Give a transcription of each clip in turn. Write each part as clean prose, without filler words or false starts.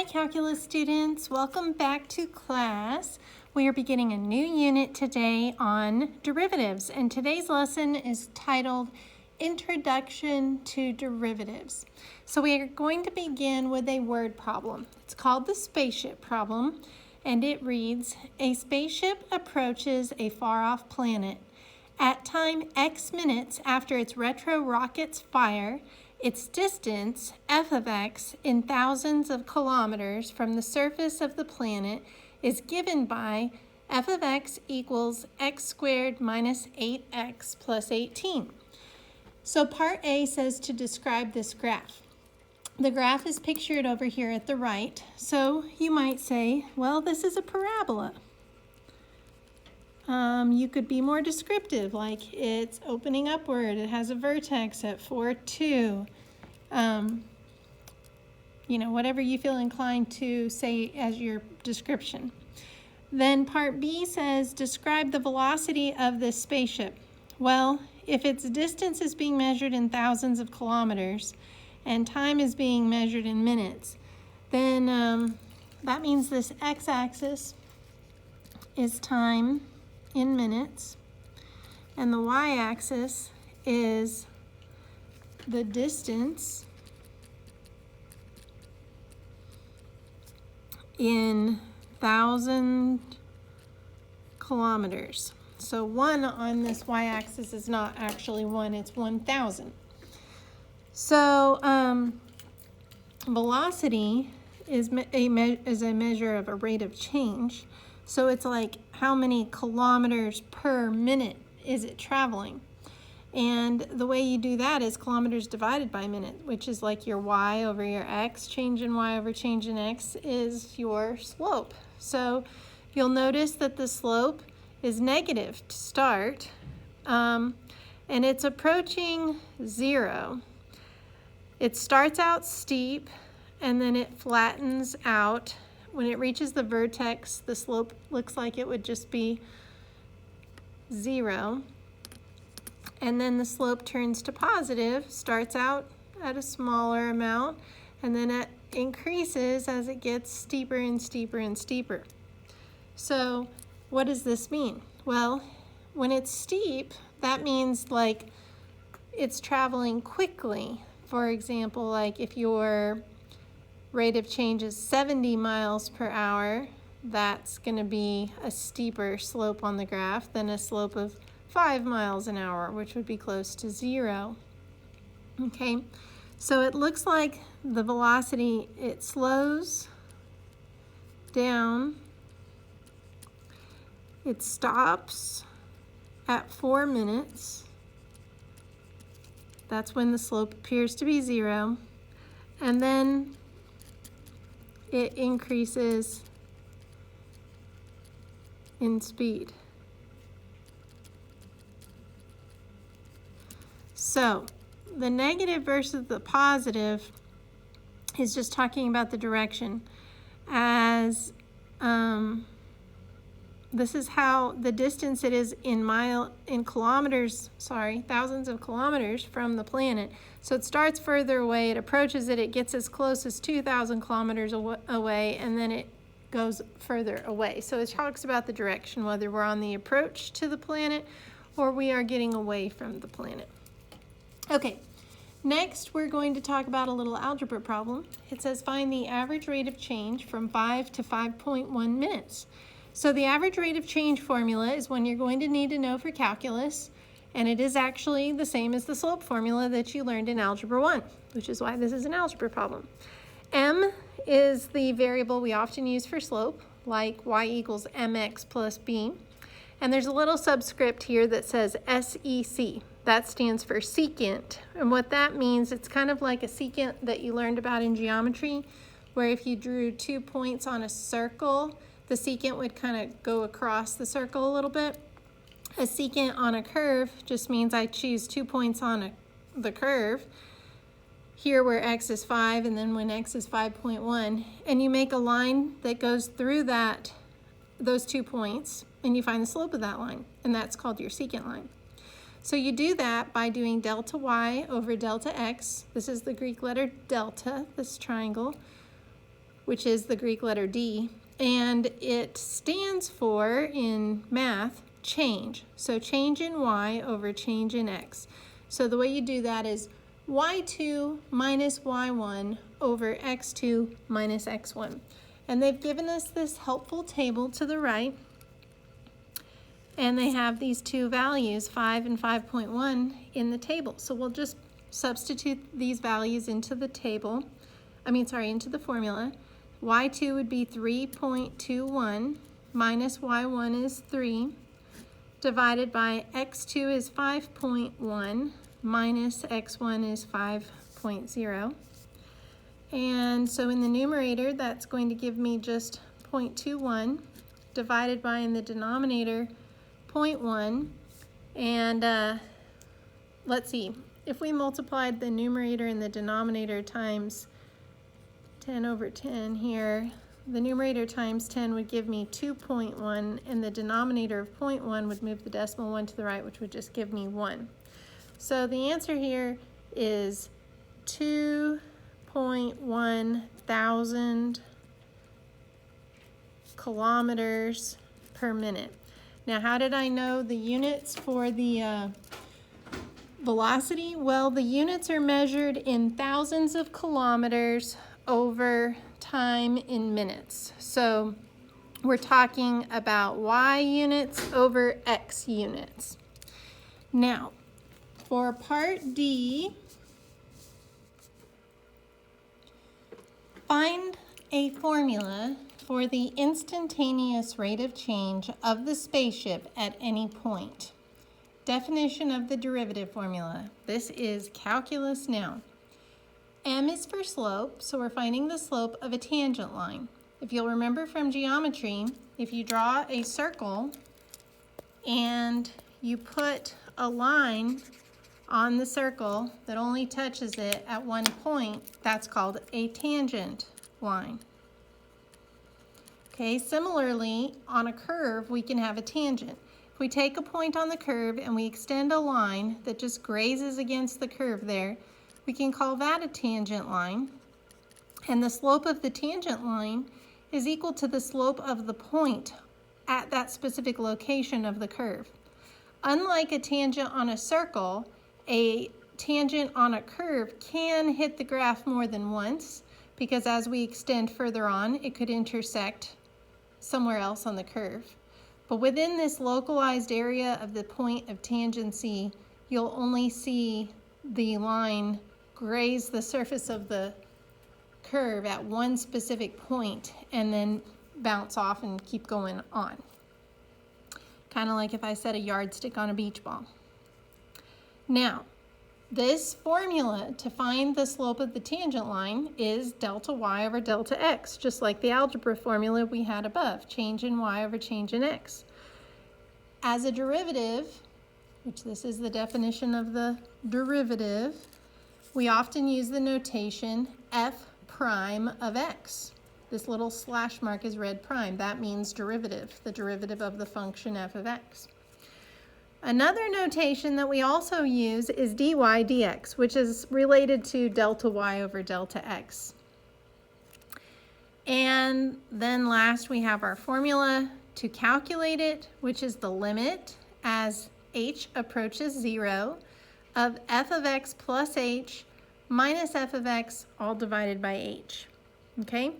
Hi calculus students, welcome back to class. We are beginning a new unit today on derivatives, and today's lesson is titled Introduction to Derivatives. So we are going to begin with a word problem. It's called the Spaceship Problem, and it reads, a spaceship approaches a far-off planet. At time x minutes after its retro rockets fire, its distance, f of x, in thousands of kilometers from the surface of the planet is given by f of x equals x squared minus 8x plus 18. So part A says to describe this graph. The graph is pictured over here at the right. So you might say, well, this is a parabola. You could be more descriptive, like it's opening upward, it has a vertex at 4, 2. Whatever you feel inclined to say as your description. Then part B says, describe the velocity of this spaceship. Well, if its distance is being measured in thousands of kilometers and time is being measured in minutes, then that means this x-axis is time in minutes, and the y-axis is the distance in 1,000 kilometers. So 1 on this y-axis is not actually 1, it's 1,000. So velocity is a measure of a rate of change. So it's like how many kilometers per minute is it traveling? And the way you do that is kilometers divided by minute, which is like your y over your x. Change in y over change in x is your slope. So you'll notice that the slope is negative to start, and it's approaching 0. It starts out steep, and then it flattens out. When it reaches the vertex, the slope looks like it would just be 0. And then the slope turns to positive, starts out at a smaller amount, and then it increases as it gets steeper and steeper and steeper. So what does this mean? Well, when it's steep, that means like it's traveling quickly. For example, like if your rate of change is 70 miles per hour, that's going to be a steeper slope on the graph than a slope of 5 miles an hour, which would be close to 0. Okay, so it looks like the velocity, it slows down. It stops at 4 minutes. That's when the slope appears to be 0. And then it increases in speed. So the negative versus the positive is just talking about the direction. As this is how the distance it is in thousands of kilometers from the planet. So it starts further away, it approaches it, it gets as close as 2,000 kilometers away, and then it goes further away. So it talks about the direction, whether we're on the approach to the planet or we are getting away from the planet. Okay, next we're going to talk about a little algebra problem. It says find the average rate of change from 5 to 5.1 minutes. So the average rate of change formula is one you're going to need to know for calculus, and it is actually the same as the slope formula that you learned in Algebra 1, which is why this is an algebra problem. M is the variable we often use for slope, like y equals mx plus b. And there's a little subscript here that says SEC. That stands for secant. And what that means, it's kind of like a secant that you learned about in geometry, where if you drew 2 points on a circle, the secant would kind of go across the circle a little bit. A secant on a curve just means I choose 2 points on the curve, here where x is 5 and then when x is 5.1, and you make a line that goes through those 2 points, and you find the slope of that line, and that's called your secant line. So you do that by doing delta y over delta x. This is the Greek letter delta, this triangle, which is the Greek letter D, and it stands for, in math, change. So change in y over change in x. So the way you do that is y2 minus y1 over x2 minus x1. And they've given us this helpful table to the right, and they have these two values, 5 and 5.1, in the table. So we'll just substitute these values into the table, into the formula. y2 would be 3.21 minus y1 is 3, divided by x2 is 5.1 minus x1 is 5.0. And so in the numerator, that's going to give me just 0.21 divided by, in the denominator, 0.1. And let's see, if we multiplied the numerator and the denominator times 10 over 10 here, the numerator times 10 would give me 2.1, and the denominator of 0.1 would move the decimal 1 to the right, which would just give me 1. So the answer here is 2.1 thousand kilometers per minute. Now, how did I know the units for the velocity? Well, the units are measured in thousands of kilometers over time in minutes. So we're talking about y units over x units. Now, for part D, find a formula for the instantaneous rate of change of the spaceship at any point. Definition of the derivative formula. This is calculus now. M is for slope, so we're finding the slope of a tangent line. If you'll remember from geometry, if you draw a circle and you put a line on the circle that only touches it at one point, that's called a tangent line. Okay, similarly, on a curve, we can have a tangent. If we take a point on the curve and we extend a line that just grazes against the curve there, we can call that a tangent line. And the slope of the tangent line is equal to the slope of the point at that specific location of the curve. Unlike a tangent on a circle, a tangent on a curve can hit the graph more than once, because as we extend further on, it could intersect somewhere else on the curve. But within this localized area of the point of tangency, you'll only see the line graze the surface of the curve at one specific point and then bounce off and keep going on. Kind of like if I set a yardstick on a beach ball. Now, this formula to find the slope of the tangent line is delta y over delta x, just like the algebra formula we had above, change in y over change in x. As a derivative, which this is the definition of the derivative, we often use the notation f prime of x. This little slash mark is red prime. That means derivative, the derivative of the function f of x. Another notation that we also use is dy dx, which is related to delta y over delta x. And then last we have our formula to calculate it, which is the limit as h approaches 0 of f of x plus h minus f of x all divided by h. Okay?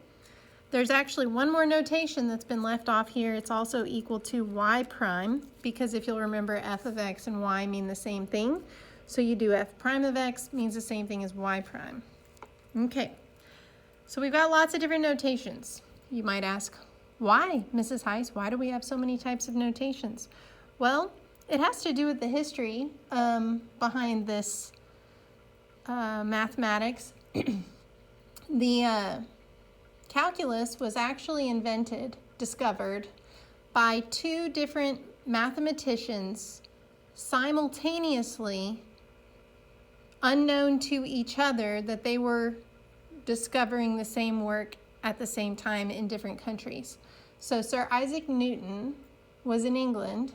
There's actually one more notation that's been left off here. It's also equal to y prime, because if you'll remember, f of x and y mean the same thing. So you do f prime of x means the same thing as y prime. Okay, so we've got lots of different notations. You might ask, why, Mrs. Heiss? Why do we have so many types of notations? Well, it has to do with the history behind this mathematics. The calculus was actually discovered by two different mathematicians simultaneously, unknown to each other, that they were discovering the same work at the same time in different countries. So Sir Isaac Newton was in England,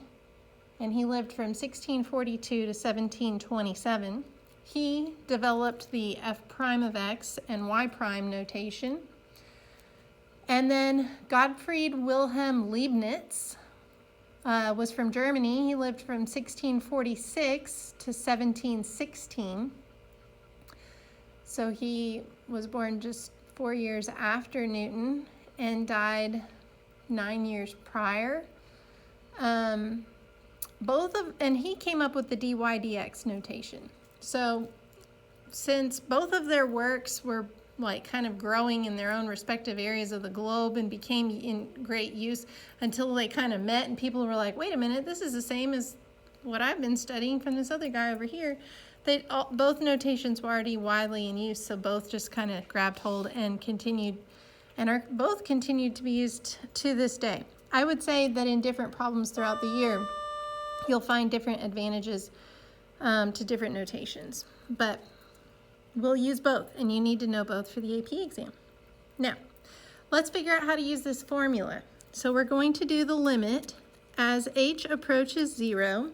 and he lived from 1642 to 1727. He developed the f prime of x and y prime notation. And then Gottfried Wilhelm Leibniz was from Germany. He lived from 1646 to 1716. So he was born just 4 years after Newton and died 9 years prior. And he came up with the dy dx notation. So since both of their works were like kind of growing in their own respective areas of the globe and became in great use until they kind of met and people were like, wait a minute, this is the same as what I've been studying from this other guy over here. Both notations were already widely in use, so both just kind of grabbed hold and continued, and are both continued to be used to this day. I would say that in different problems throughout the year, you'll find different advantages to different notations, but we'll use both, and you need to know both for the AP exam. Now, let's figure out how to use this formula. So we're going to do the limit as h approaches 0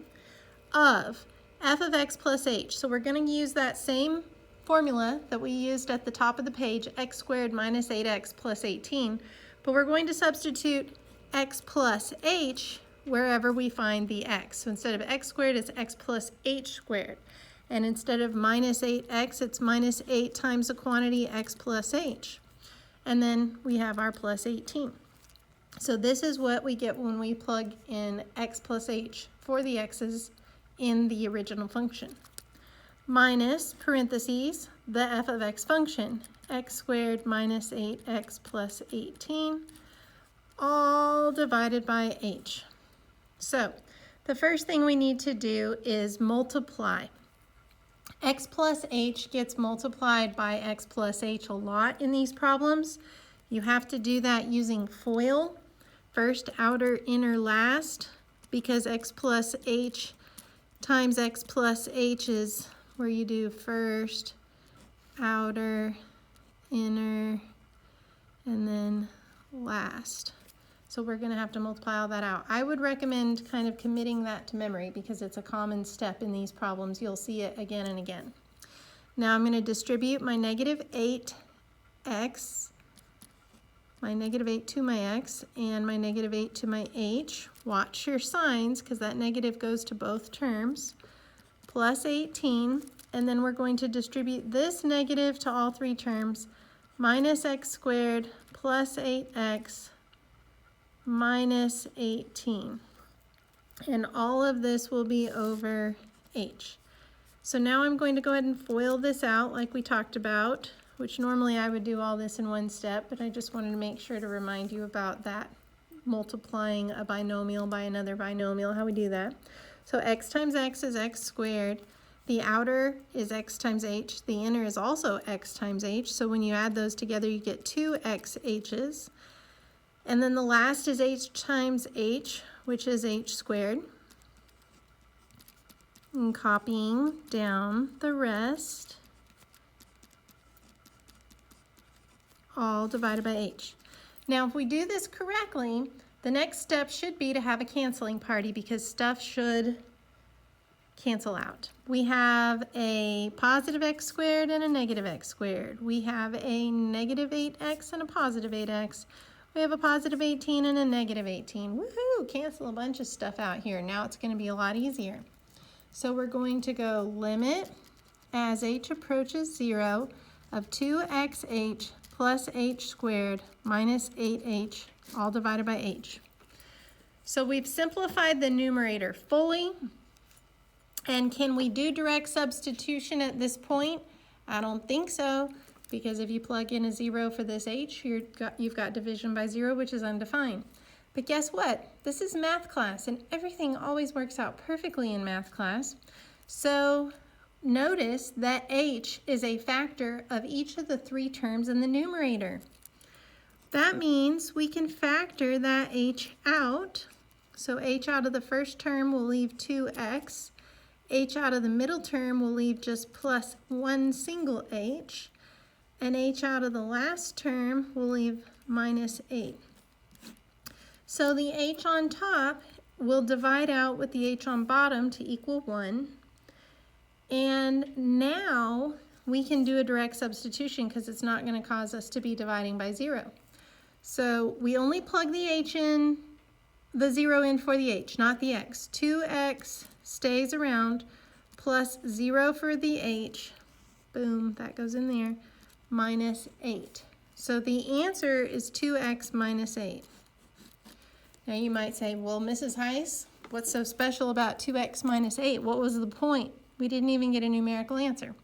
of f of x plus h. So we're going to use that same formula that we used at the top of the page, x squared minus 8x plus 18, but we're going to substitute x plus h wherever we find the x. So instead of x squared, it's x plus h squared. And instead of minus 8x, it's minus 8 times the quantity x plus h. And then we have our plus 18. So this is what we get when we plug in x plus h for the x's in the original function. Minus, parentheses, the f of x function, x squared minus 8x plus 18, all divided by h. So the first thing we need to do is multiply. X plus h gets multiplied by x plus h a lot in these problems. You have to do that using FOIL, first, outer, inner, last, because x plus h times x plus h is where you do first, outer, inner, and then last. So we're going to have to multiply all that out. I would recommend kind of committing that to memory because it's a common step in these problems. You'll see it again and again. Now I'm going to distribute my negative 8x, my negative 8 to my x, and my negative 8 to my h. Watch your signs because that negative goes to both terms, plus 18. And then we're going to distribute this negative to all three terms, minus x squared plus 8x minus 18. And all of this will be over h. So now I'm going to go ahead and FOIL this out like we talked about, which normally I would do all this in one step, but I just wanted to make sure to remind you about that, multiplying a binomial by another binomial, how we do that. So x times x is x squared. The outer is x times h. The inner is also x times h. So when you add those together, you get 2xh's. And then the last is h times h, which is h squared. And copying down the rest, all divided by h. Now, if we do this correctly, the next step should be to have a canceling party because stuff should cancel out. We have a positive x squared and a negative x squared. We have a negative 8x and a positive 8x. We have a positive 18 and a negative 18. Woohoo! Cancel a bunch of stuff out here. Now it's going to be a lot easier. So we're going to go limit as h approaches 0 of 2xh plus h squared minus 8h, all divided by h. So we've simplified the numerator fully. And can we do direct substitution at this point? I don't think so. Because if you plug in a 0 for this h, you've got division by 0, which is undefined. But guess what? This is math class, and everything always works out perfectly in math class. So notice that h is a factor of each of the three terms in the numerator. That means we can factor that h out. So h out of the first term will leave 2x. H out of the middle term will leave just plus one single h. And h out of the last term will leave minus 8. So the h on top will divide out with the h on bottom to equal 1. And now we can do a direct substitution because it's not going to cause us to be dividing by 0. So we only plug the h in, the 0 in for the h, not the x. 2x stays around, plus 0 for the h, boom, that goes in there, minus 8. So the answer is 2x minus 8. Now you might say, well, Mrs. Heiss, what's so special about 2x minus 8? What was the point? We didn't even get a numerical answer.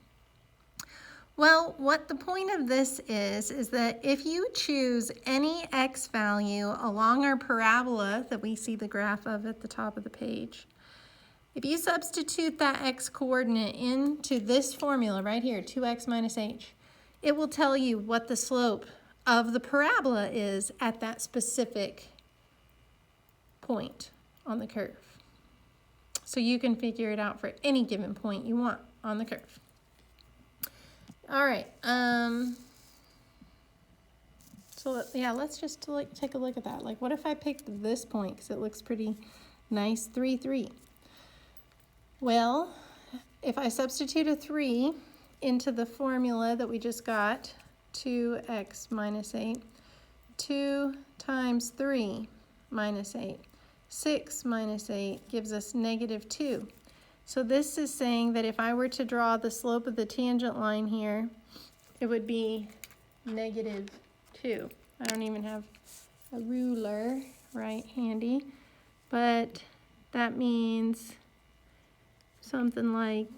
Well, what the point of this is that if you choose any x value along our parabola that we see the graph of at the top of the page, if you substitute that x coordinate into this formula right here, 2x minus h, it will tell you what the slope of the parabola is at that specific point on the curve. So you can figure it out for any given point you want on the curve. All right, so yeah, let's just take a look at that. Like, what if I picked this point because it looks pretty nice, 3, 3. Well, if I substitute a 3 into the formula that we just got, 2x minus 8, 2 times 3 minus 8, 6 minus 8 gives us negative 2. So this is saying that if I were to draw the slope of the tangent line here, it would be negative 2. I don't even have a ruler right handy, but that means something like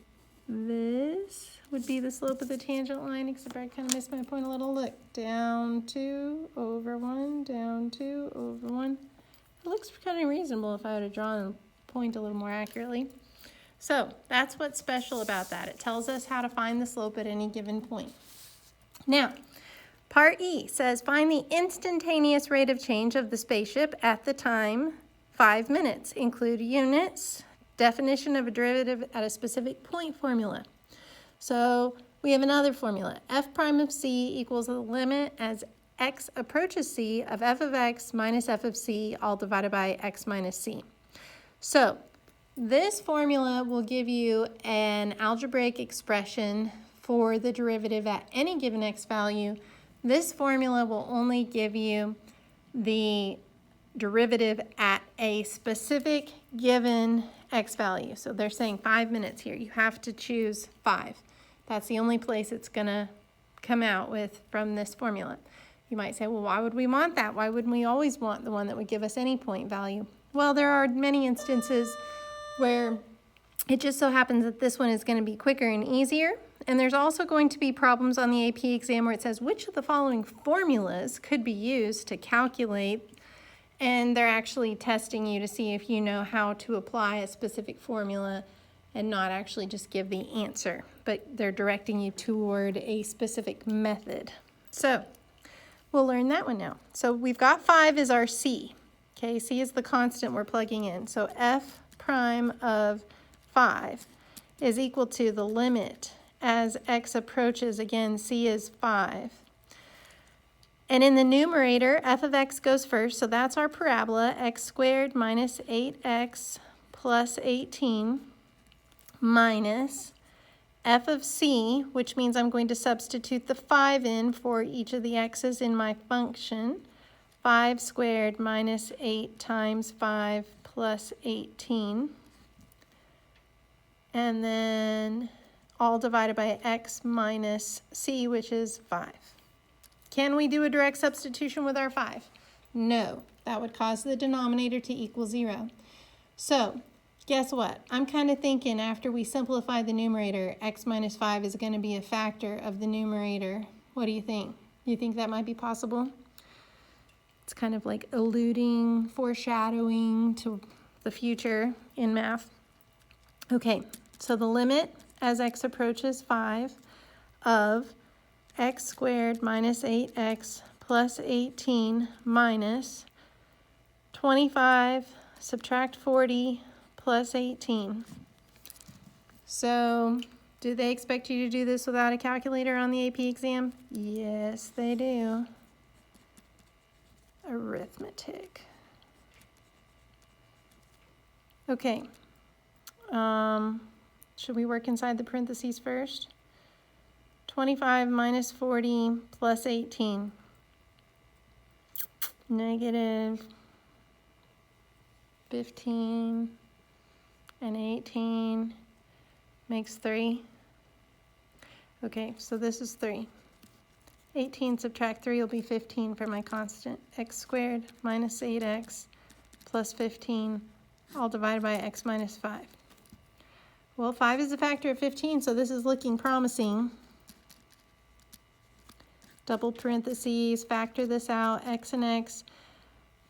this would be the slope of the tangent line, except I kind of missed my point a little. Look, down 2 over 1, down 2 over 1. It looks kind of reasonable if I would have drawn the point a little more accurately. So that's what's special about that. It tells us how to find the slope at any given point. Now, part E says find the instantaneous rate of change of the spaceship at the time 5 minutes. Include units, definition of a derivative at a specific point formula. So we have another formula. F prime of c equals the limit as x approaches c of f of x minus f of c all divided by x minus c. So this formula will give you an algebraic expression for the derivative at any given x value. This formula will only give you the derivative at a specific given x value. So they're saying 5 minutes here. You have to choose 5. That's the only place it's going to come out with from this formula. You might say, well, why would we want that? Why wouldn't we always want the one that would give us any point value? Well, there are many instances where it just so happens that this one is going to be quicker and easier. And there's also going to be problems on the AP exam where it says which of the following formulas could be used to calculate, and they're actually testing you to see if you know how to apply a specific formula and not actually just give the answer, but they're directing you toward a specific method. So we'll learn that one now. So we've got 5 is our c. Okay, c is the constant we're plugging in. So f prime of 5 is equal to the limit as x approaches, again, c is 5. And in the numerator, f of x goes first, so that's our parabola, x squared minus 8x plus 18 minus f of c, which means I'm going to substitute the 5 in for each of the x's in my function, 5 squared minus 8 times 5 plus 18. And then all divided by x minus c, which is 5. Can we do a direct substitution with our 5? No, that would cause the denominator to equal 0. So guess what? I'm kind of thinking after we simplify the numerator, x minus 5 is going to be a factor of the numerator. What do you think? You think that might be possible? It's kind of like alluding, foreshadowing to the future in math. Okay, so the limit as x approaches 5 of x squared minus 8x plus 18 minus 25 subtract 40 plus 18. So do they expect you to do this without a calculator on the AP exam? Yes, they do. Arithmetic. Okay. Should we work inside the parentheses first? 25 minus 40 plus 18. negative 15 and 18 makes 3. Okay, so this is 3. 18 subtract 3 will be 15 for my constant. X squared minus 8x plus 15, all divided by x minus 5. Well, 5 is a factor of 15, so this is looking promising. Double parentheses, factor this out, x and x.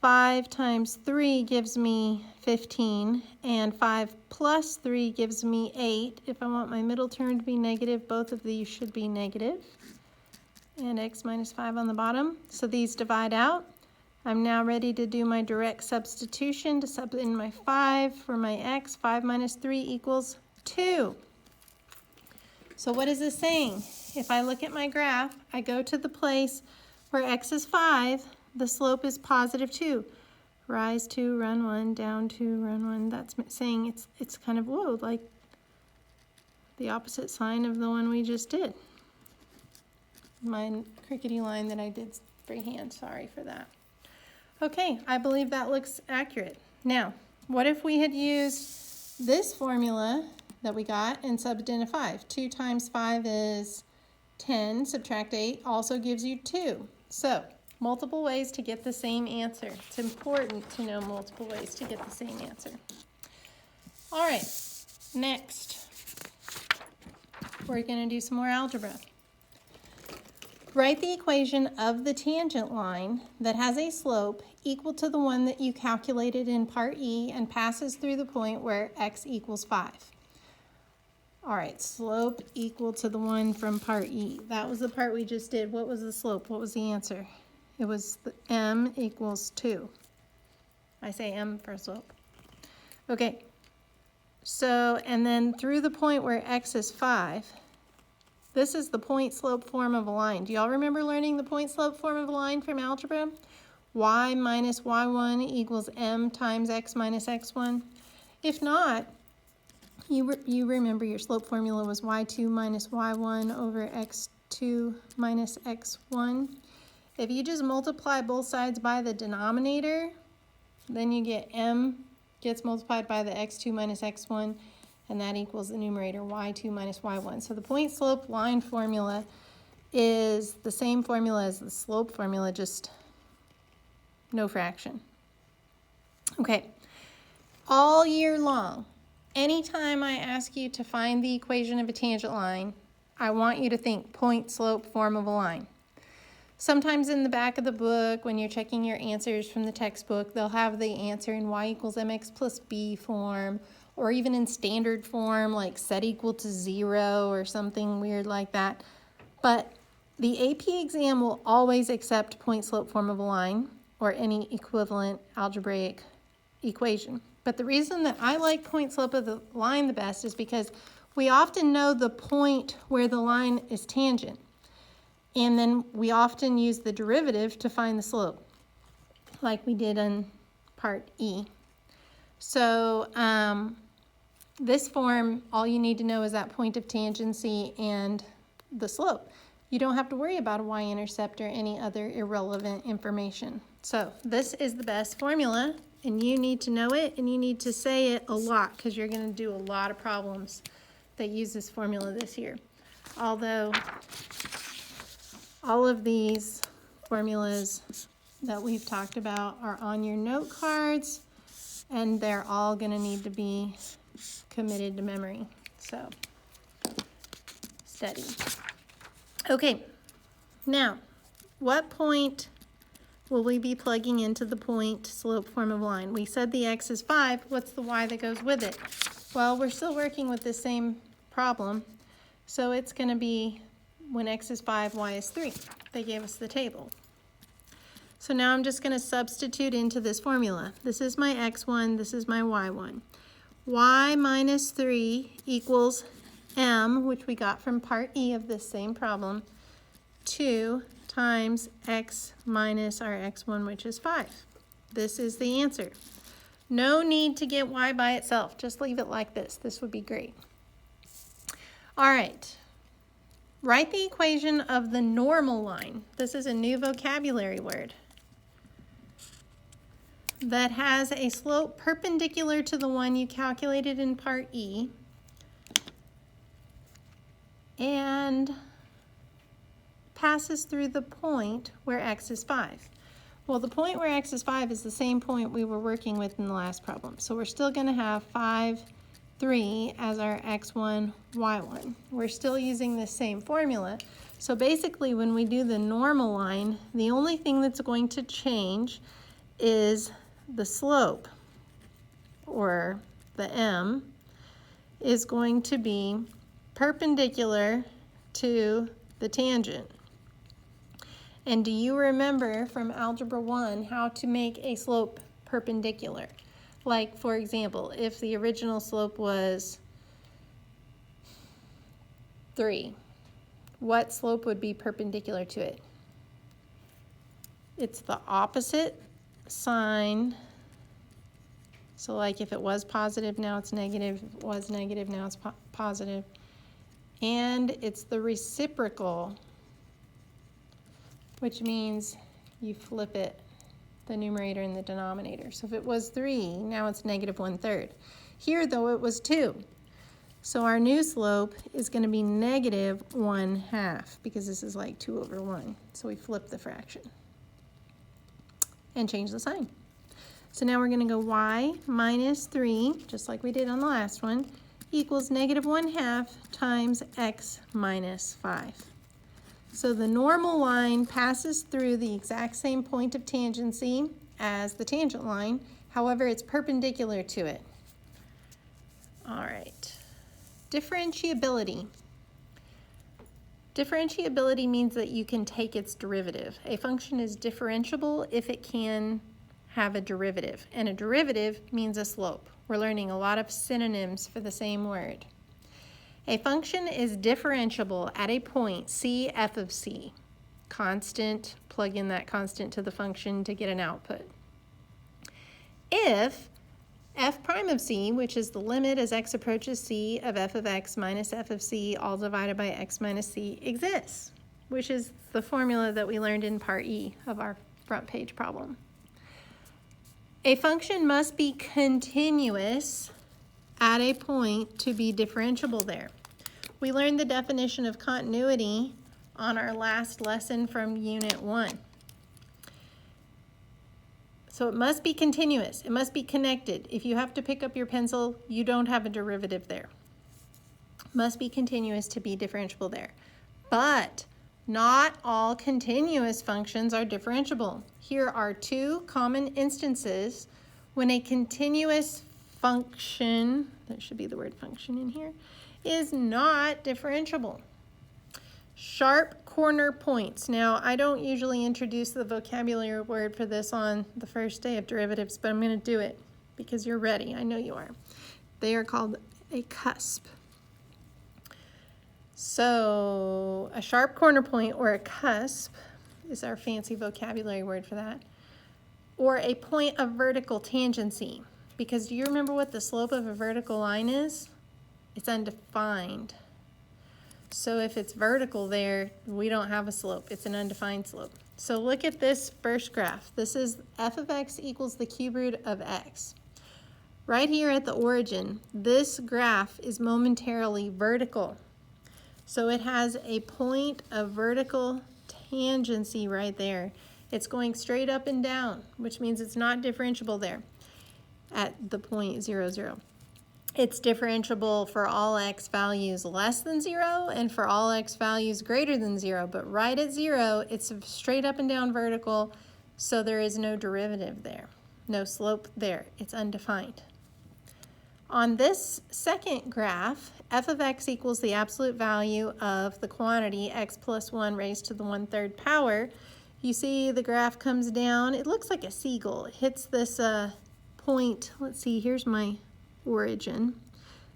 5 times 3 gives me 15, and 5 plus 3 gives me 8. If I want my middle term to be negative, both of these should be negative. And x minus 5 on the bottom. So these divide out. I'm now ready to do my direct substitution to sub in my 5 for my x. 5 minus 3 equals 2. So what is this saying? If I look at my graph, I go to the place where x is 5, the slope is positive 2. Rise 2, run 1, down 2, run 1. That's saying it's kind of, whoa, like the opposite sign of the one we just did. My crickety line that I did freehand, sorry for that. Okay, I believe that looks accurate. Now, what if we had used this formula that we got and subbed in a 5? 2 times 5 is 10, subtract 8 also gives you 2. So, multiple ways to get the same answer. It's important to know multiple ways to get the same answer. All right, next, we're going to do some more algebra. Write the equation of the tangent line that has a slope equal to the one that you calculated in part E and passes through the point where x equals 5. All right, slope equal to the one from part E. That was the part we just did. What was the slope? What was the answer? It was m equals 2. I say m for slope. Okay, so, and then through the point where x is 5, this is the point slope form of a line. Do y'all remember learning the point slope form of a line from algebra? Y minus y1 equals m times x minus x1. If not, you remember your slope formula was y2 minus y1 over x2 minus x1. If you just multiply both sides by the denominator, then you get m gets multiplied by the x2 minus x1, and that equals the numerator y2 minus y1. So the point slope line formula is the same formula as the slope formula, just no fraction. Okay, all year long, anytime I ask you to find the equation of a tangent line, I want you to think point slope form of a line. Sometimes in the back of the book, when you're checking your answers from the textbook, they'll have the answer in y equals mx plus b form, or even in standard form, like set equal to 0 or something weird like that. But the AP exam will always accept point slope form of a line or any equivalent algebraic equation. But the reason that I like point slope of the line the best is because we often know the point where the line is tangent. And then we often use the derivative to find the slope, like we did in part E. So this form, all you need to know is that point of tangency and the slope. You don't have to worry about a y-intercept or any other irrelevant information. So this is the best formula, and you need to know it, and you need to say it a lot because you're going to do a lot of problems that use this formula this year. Although all of these formulas that we've talked about are on your note cards, and they're all going to need to be committed to memory. So study. Okay, now what point will we be plugging into the point slope form of line? We said the x is 5. What's the y that goes with it? Well, we're still working with the same problem. So it's going to be when x is 5, y is 3. They gave us the table. So now I'm just going to substitute into this formula. This is my x1, this is my y1. Y minus 3 equals m, which we got from part E of this same problem, 2 times x minus our x1, which is 5. This is the answer. No need to get y by itself. Just leave it like this. This would be great. All right. Write the equation of the normal line. This is a new vocabulary word. that has a slope perpendicular to the one you calculated in part E and passes through the point where x is 5. Well, the point where x is 5 is the same point we were working with in the last problem. So we're still going to have 5, 3 as our x1, y1. We're still using the same formula. So basically, when we do the normal line, the only thing that's going to change is the slope, or the m, is going to be perpendicular to the tangent. And do you remember from Algebra 1 how to make a slope perpendicular? Like, for example, if the original slope was 3, what slope would be perpendicular to it? It's the opposite sign. So like if it was positive, now it's negative. If it was negative, now it's positive. And it's the reciprocal, which means you flip it, the numerator and the denominator. So if it was 3, now it's negative 1/3. Here, though, it was 2. So our new slope is going to be negative 1/2 because this is like 2 over 1. So we flip the fraction and change the sign. So now we're going to go y minus 3, just like we did on the last one, equals negative 1/2 times x minus 5. So the normal line passes through the exact same point of tangency as the tangent line. However, it's perpendicular to it. All right. Differentiability. Differentiability means that you can take its derivative. A function is differentiable if it can have a derivative, and a derivative means a slope. We're learning a lot of synonyms for the same word. A function is differentiable at a point c f of c. Constant, plug in that constant to the function to get an output. If f prime of c, which is the limit as x approaches c of f of x minus f of c all divided by x minus c exists, which is the formula that we learned in part E of our front page problem. A function must be continuous at a point to be differentiable there. We learned the definition of continuity on our last lesson from Unit 1. So it must be continuous. It must be connected. If you have to pick up your pencil, you don't have a derivative there. Must be continuous to be differentiable there. But not all continuous functions are differentiable. Here are 2 common instances when a continuous function, there should be the word function in here, is not differentiable. Sharp corner points. Now, I don't usually introduce the vocabulary word for this on the first day of derivatives, but I'm going to do it because you're ready. I know you are. They are called a cusp. So a sharp corner point, or a cusp, is our fancy vocabulary word for that, or a point of vertical tangency. Because do you remember what the slope of a vertical line is? It's undefined. So if it's vertical there, we don't have a slope. It's an undefined slope. So look at this first graph. This is f of x equals the cube root of x. Right here at the origin, this graph is momentarily vertical. So it has a point of vertical tangency right there. It's going straight up and down, which means it's not differentiable there at the point 0, 0. It's differentiable for all x values less than 0 and for all x values greater than 0, but right at 0, it's straight up and down vertical, so there is no derivative there, no slope there. It's undefined. On this second graph, f of x equals the absolute value of the quantity x plus 1 raised to the 1/3 power. You see the graph comes down. It looks like a seagull. It hits this point. Let's see, here's my origin,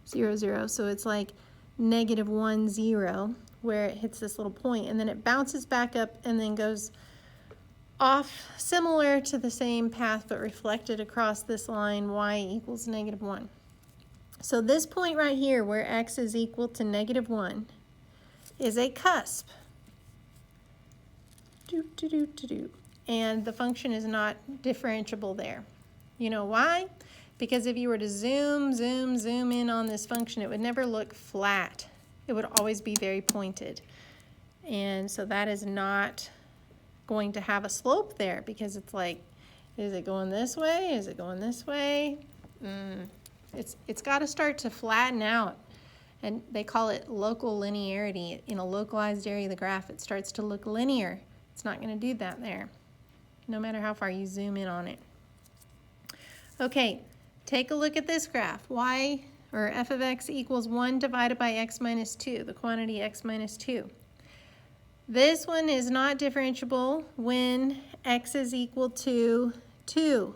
0, 0. So it's like negative 1, 0, where it hits this little point, and then it bounces back up and then goes off similar to the same path but reflected across this line y equals negative 1. So this point right here where x is equal to negative 1 is a cusp. And the function is not differentiable there. You know why? Because if you were to zoom in on this function, it would never look flat. It would always be very pointed. And so that is not going to have a slope there, because it's like, is it going this way? Is it going this way? It's got to start to flatten out. And they call it local linearity. In a localized area of the graph, it starts to look linear. It's not going to do that there, no matter how far you zoom in on it. Okay, take a look at this graph. Y, or f of x, equals 1 divided by x minus 2, the quantity x minus 2. This one is not differentiable when x is equal to 2,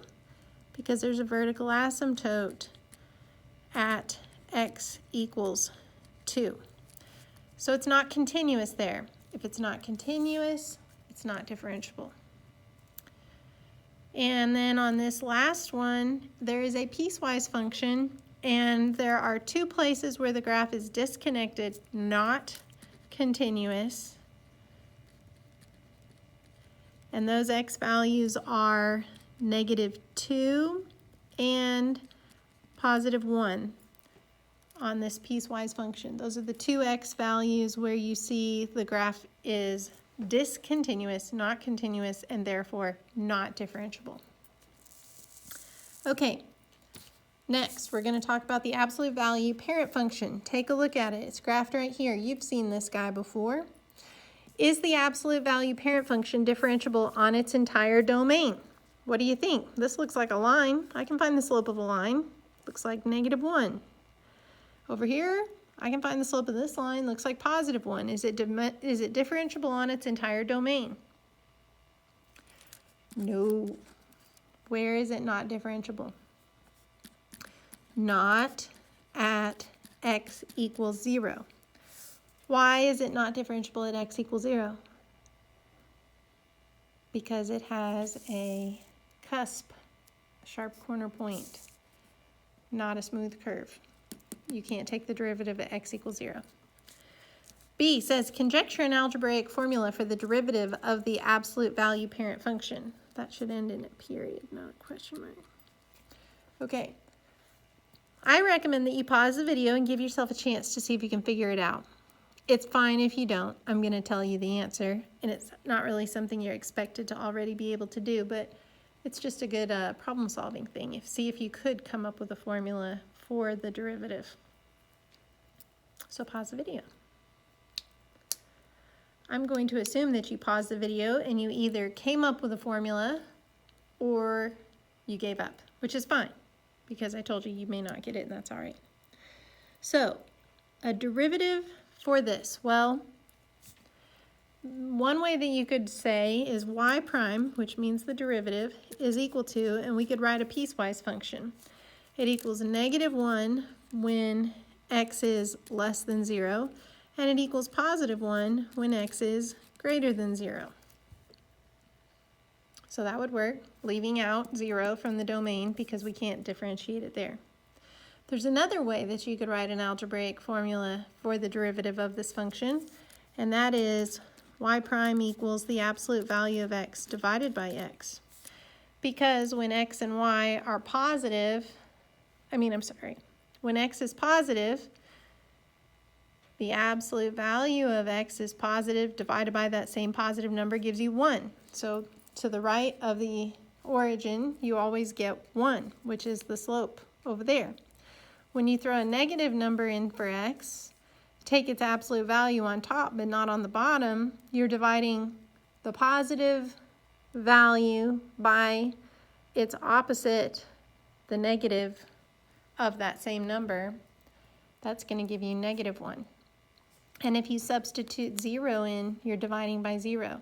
because there's a vertical asymptote at x equals 2. So it's not continuous there. If it's not continuous, it's not differentiable. And then on this last one, there is a piecewise function, and there are two places where the graph is disconnected, not continuous. And those x values are -2 and +1 on this piecewise function. Those are the two x values where you see the graph is discontinuous, not continuous, and therefore not differentiable. Okay, next we're going to talk about the absolute value parent function. Take a look at it. It's graphed right here. You've seen this guy before. Is the absolute value parent function differentiable on its entire domain? What do you think? This looks like a line. I can find the slope of a line. Looks like -1. Over here, I can find the slope of this line. Looks like +1. Is it differentiable on its entire domain? No. Where is it not differentiable? Not at x equals 0. Why is it not differentiable at x equals 0? Because it has a cusp, a sharp corner point, not a smooth curve. You can't take the derivative at x equals 0. B says, conjecture an algebraic formula for the derivative of the absolute value parent function. That should end in a period, not a question mark. Okay. I recommend that you pause the video and give yourself a chance to see if you can figure it out. It's fine if you don't. I'm going to tell you the answer, and it's not really something you're expected to already be able to do, but it's just a good problem-solving thing. See if you could come up with a formula for the derivative. So pause the video. I'm going to assume that you paused the video and you either came up with a formula or you gave up, which is fine, because I told you you may not get it, and that's all right. So, a derivative for this. Well, one way that you could say is y prime, which means the derivative, is equal to, and we could write a piecewise function. It equals -1 when x is less than 0, and it equals +1 when x is greater than 0. So that would work, leaving out 0 from the domain because we can't differentiate it there. There's another way that you could write an algebraic formula for the derivative of this function, and that is y prime equals the absolute value of x divided by x. Because when x and y are positive, when x is positive, the absolute value of x is positive divided by that same positive number gives you 1. So to the right of the origin, you always get 1, which is the slope over there. When you throw a negative number in for x, take its absolute value on top but not on the bottom, you're dividing the positive value by its opposite, the negative of that same number. That's going to give you -1. And if you substitute 0 in, you're dividing by 0.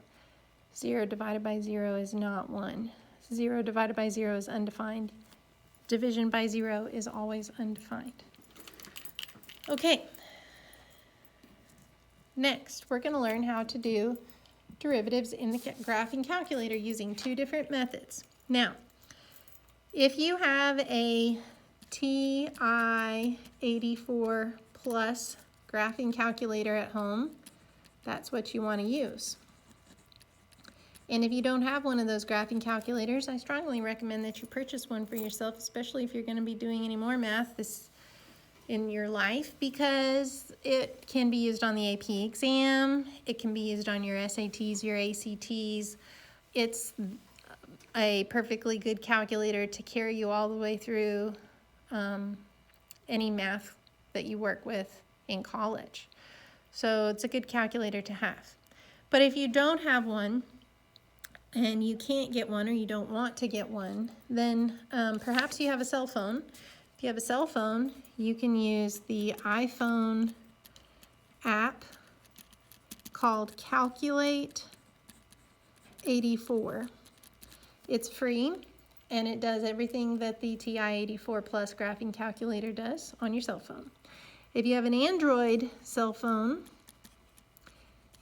0 divided by 0 is not 1. 0 divided by 0 is undefined. Division by 0 is always undefined. Okay. Next, we're going to learn how to do derivatives in the graphing calculator using two different methods. Now, if you have a TI-84 plus graphing calculator at home, that's what you want to use. And if you don't have one of those graphing calculators, I strongly recommend that you purchase one for yourself, especially if you're going to be doing any more math in your life, because it can be used on the AP exam, it can be used on your SATs, your ACTs. It's a perfectly good calculator to carry you all the way through any math that you work with in college. So it's a good calculator to have. But if you don't have one, and you can't get one or you don't want to get one, then perhaps you have a cell phone. If you have a cell phone, you can use the iPhone app called Calculate 84. It's free, and it does everything that the TI-84 Plus graphing calculator does on your cell phone. If you have an Android cell phone,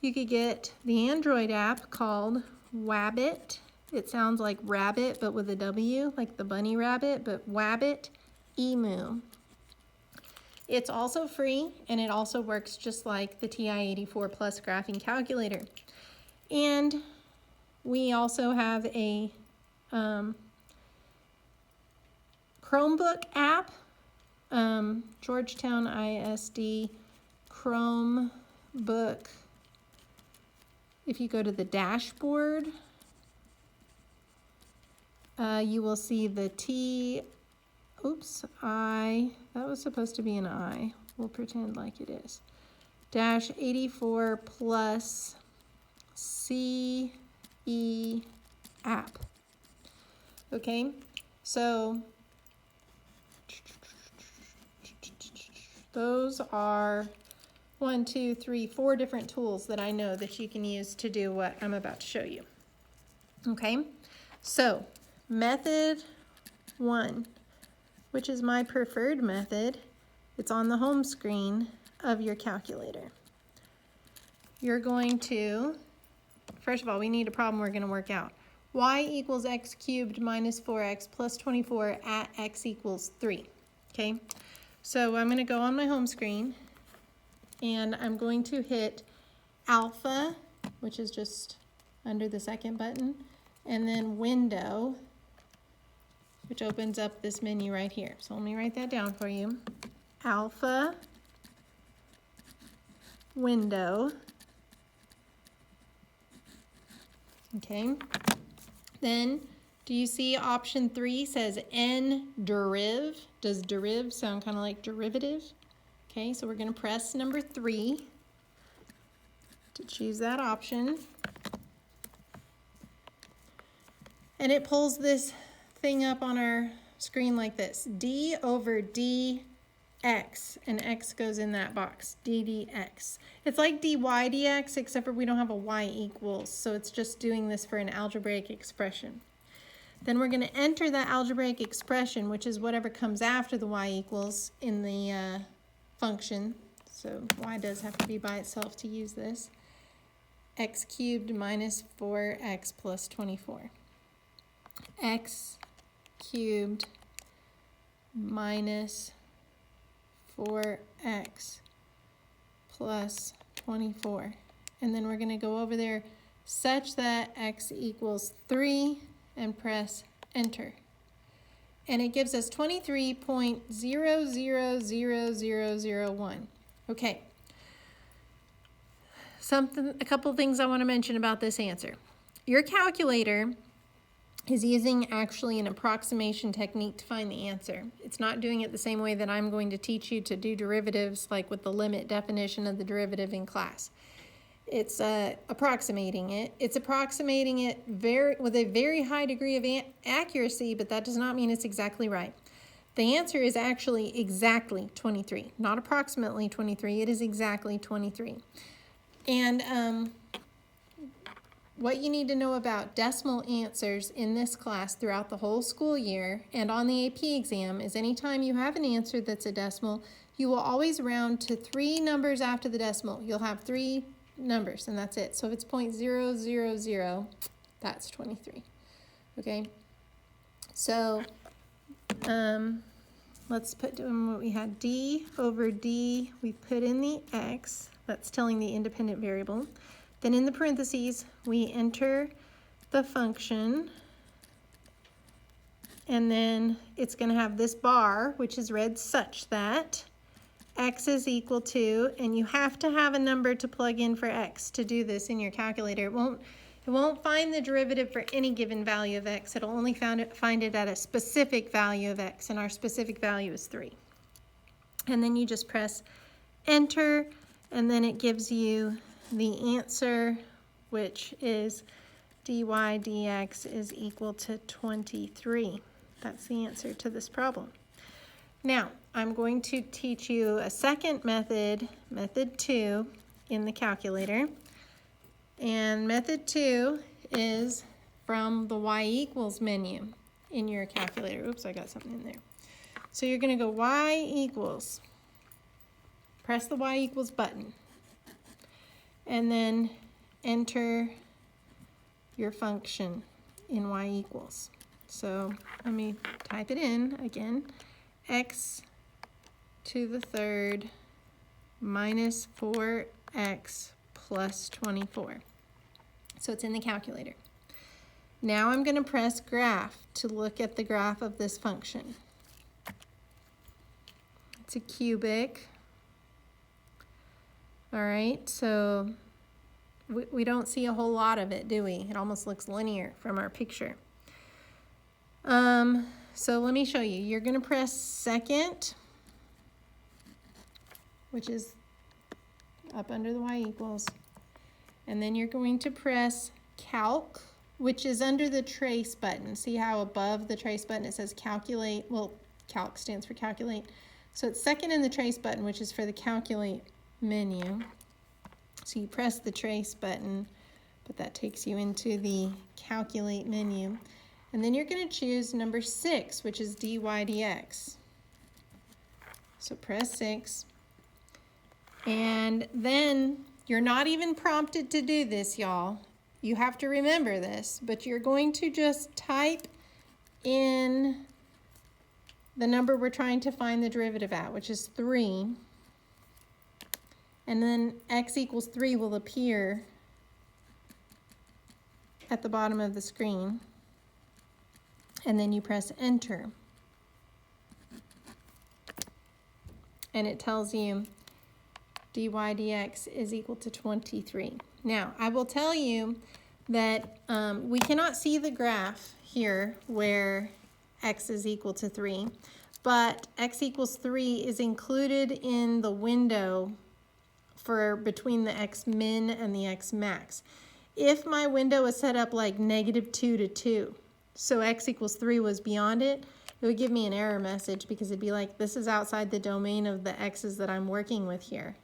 you could get the Android app called Wabbit. It sounds like rabbit, but with a W, like the bunny rabbit, but Wabbit Emu. It's also free, and it also works just like the TI-84 Plus graphing calculator. And we also have a Chromebook app, Georgetown ISD Chromebook. If you go to the dashboard, you will see the that was supposed to be an I. We'll pretend like it is. Dash 84 plus CE app. Okay, so those are 4 different tools that I know that you can use to do what I'm about to show you. Okay, so method 1, which is my preferred method, it's on the home screen of your calculator. You're going to, first of all, we need a problem we're going to work out. Y equals x cubed minus 4x plus 24 at x equals 3. Okay, so I'm going to go on my home screen, and I'm going to hit alpha, which is just under the second button, and then window, which opens up this menu right here. So let me write that down for you. Alpha, window. Okay. Then, do you see option 3 says n deriv? Does deriv sound kind of like derivative? Okay, so we're going to press number 3 to choose that option. And it pulls this thing up on our screen like this. D over dx, and x goes in that box, d dx. It's like dy dx, except for we don't have a y equals, so it's just doing this for an algebraic expression. Then we're going to enter that algebraic expression, which is whatever comes after the y equals in the function. So y does have to be by itself to use this. X cubed minus 4x plus 24. X cubed minus 4x plus 24. And then we're going to go over there such that x equals 3 and press enter. And it gives us 23.000001. Okay. A couple things I want to mention about this answer. Your calculator is using actually an approximation technique to find the answer. It's not doing it the same way that I'm going to teach you to do derivatives, like with the limit definition of the derivative in class. It's approximating it. It's approximating it with a very high degree of accuracy, but that does not mean it's exactly right. The answer is actually exactly 23, not approximately 23. It is exactly 23. And what you need to know about decimal answers in this class throughout the whole school year and on the AP exam is anytime you have an answer that's a decimal, you will always round to 3 numbers after the decimal. You'll have 3 numbers, and that's it. So if it's 0.000, that's 23. Okay? So let's put in what we had. D over D, we put in the x. That's telling the independent variable. Then in the parentheses, we enter the function, and then it's going to have this bar, which is read such that x is equal to, and you have to have a number to plug in for x to do this in your calculator. It won't find the derivative for any given value of x. It'll only find it at a specific value of x, and our specific value is 3. And then you just press enter, and then it gives you the answer, which is dy dx is equal to 23. That's the answer to this problem. Now, I'm going to teach you a second method, method 2, in the calculator. And method 2 is from the y equals menu in your calculator. Oops, I got something in there. So you're going to go y equals, press the y equals button, and then enter your function in y equals. So let me type it in again. X to the third minus 4x plus 24. So it's in the calculator. Now I'm going to press graph to look at the graph of this function. It's a cubic. All right, so we don't see a whole lot of it, do we? It almost looks linear from our picture. So let me show you. You're going to press second, which is up under the y equals, and then you're going to press calc, which is under the trace button. See how above the trace button it says calculate? Well, calc stands for calculate. So it's second in the trace button, which is for the calculate menu. So you press the trace button, but that takes you into the calculate menu. And then you're going to choose number 6, which is dy dx. So press 6. And then you're not even prompted to do this, y'all. You have to remember this, but you're going to just type in the number we're trying to find the derivative at, which is 3. And then x equals 3 will appear at the bottom of the screen. And then you press enter. And it tells you dy dx is equal to 23. Now, I will tell you that we cannot see the graph here where x is equal to 3, but x equals 3 is included in the window for between the x min and the x max. If my window is set up like -2 to 2, so x equals 3 was beyond it, it would give me an error message because it'd be like, this is outside the domain of the x's that I'm working with here.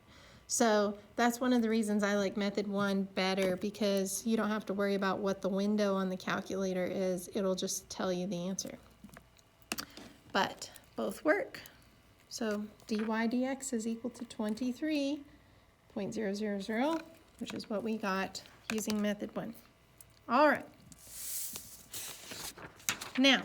So that's one of the reasons I like method 1 better, because you don't have to worry about what the window on the calculator is. It'll just tell you the answer. But both work. So dy dx is equal to 23.000, which is what we got using method 1. All right. Now,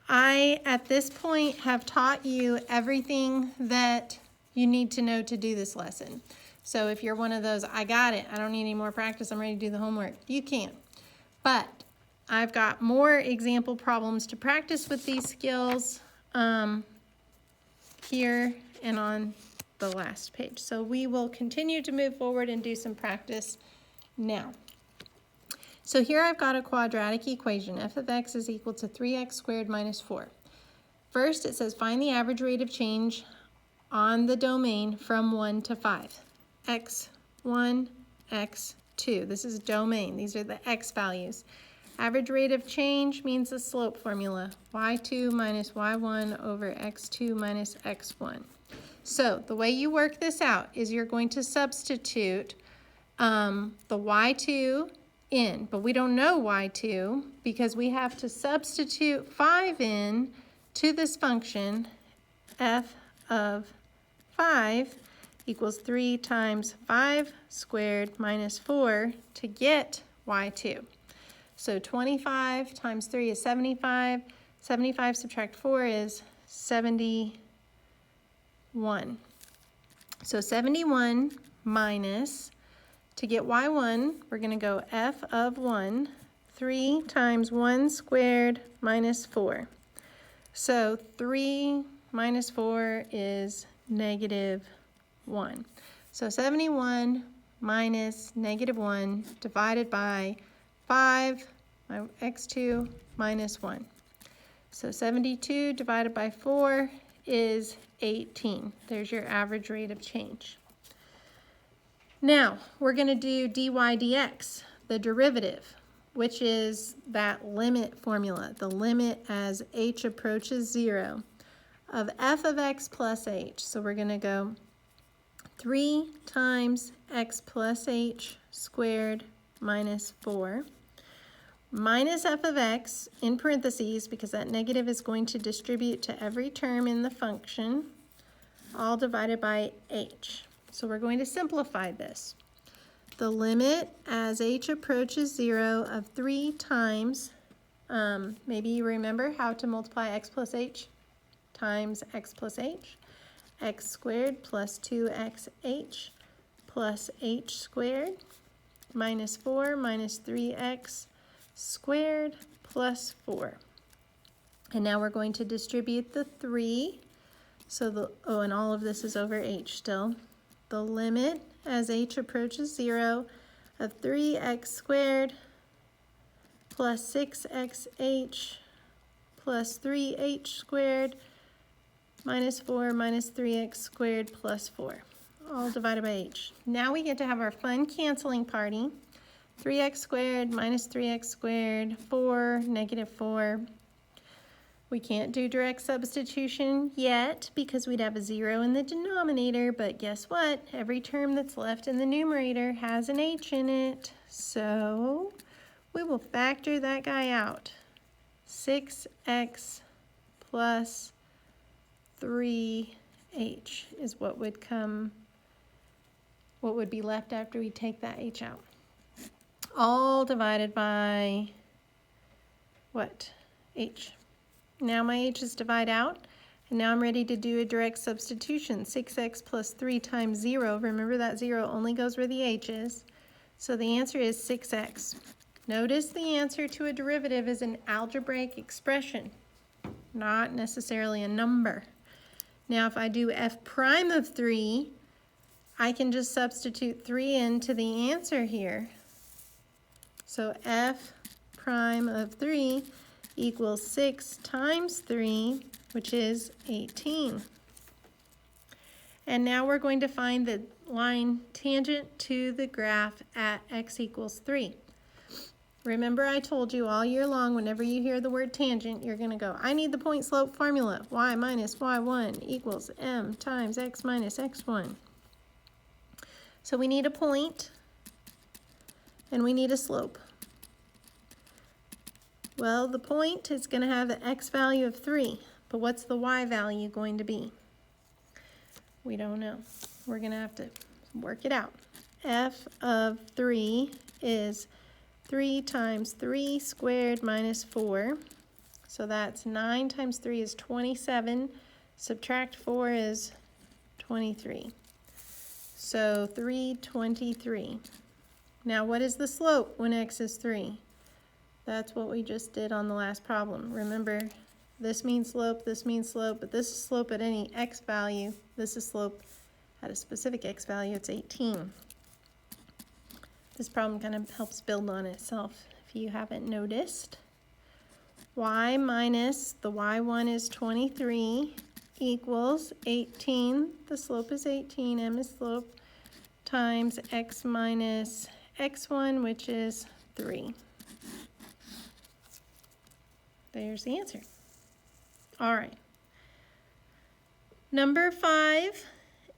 I, at this point, have taught you everything that you need to know to do this lesson. So if you're one of those, I got it, I don't need any more practice, I'm ready to do the homework, you can. But I've got more example problems to practice with these skills here and on the last page. So we will continue to move forward and do some practice now. So here I've got a quadratic equation. F of x is equal to 3x squared minus 4. First, it says find the average rate of change on the domain from 1 to 5. x1, x2. This is domain. These are the x values. Average rate of change means the slope formula. y2 minus y1 over x2 minus x1. So the way you work this out is you're going to substitute the y2 in, but we don't know y2 because we have to substitute 5 in to this function. F of 5 equals 3 times 5 squared minus 4 to get y2. So 25 times 3 is 75. 75 subtract 4 is 71. So 71 minus, to get y1, we're going to go f of 1, 3 times 1 squared minus 4. So 3 minus 4 is negative 1. So 71 minus negative 1 divided by 5, x2 minus 1. So 72 divided by 4 is 18. There's your average rate of change. Now, we're going to do dy dx, the derivative, which is that limit formula, the limit as h approaches 0 of f of x plus h. So we're going to go 3 times x plus h squared minus 4 minus f of x in parentheses, because that negative is going to distribute to every term in the function, all divided by h. So we're going to simplify this. The limit as h approaches 0 of 3 times, maybe you remember how to multiply x plus h times x plus h, x squared plus 2xh plus h squared minus 4 minus 3x squared plus 4. And now we're going to distribute the 3. So and all of this is over h still. The limit as h approaches 0 of 3x squared plus 6xh plus 3h squared minus 4 minus 3x squared plus 4, all divided by h. Now we get to have our fun canceling party. 3x squared minus 3x squared, 4, negative 4. We can't do direct substitution yet because we'd have a 0 in the denominator, but guess what? Every term that's left in the numerator has an h in it, so we will factor that guy out. 6x plus 3h is what would be left after we take that h out. All divided by what? H. Now my h's divide out, and now I'm ready to do a direct substitution. 6x plus 3 times 0. Remember that 0 only goes where the h is. So the answer is 6x. Notice the answer to a derivative is an algebraic expression, not necessarily a number. Now if I do f prime of 3, I can just substitute 3 into the answer here. So f prime of 3 equals 6 times 3, which is 18. And now we're going to find the line tangent to the graph at x equals 3. Remember I told you all year long, whenever you hear the word tangent, you're going to go, I need the point slope formula. Y minus y1 equals m times x minus x1. So we need a point, and we need a slope. Well, the point is going to have an x value of 3, but what's the y value going to be? We don't know. We're going to have to work it out. F of 3 is 3 times 3 squared minus 4. So that's 9 times 3 is 27. Subtract 4 is 23. So 323. Now what is the slope when x is 3? That's what we just did on the last problem. Remember, this means slope, but this is slope at any x value. This is slope at a specific x value. It's 18. This problem kind of helps build on itself if you haven't noticed. Y minus the y1 is 23 equals 18. The slope is 18, m is slope, times x minus x1, which is 3. There's the answer. All right. Number 5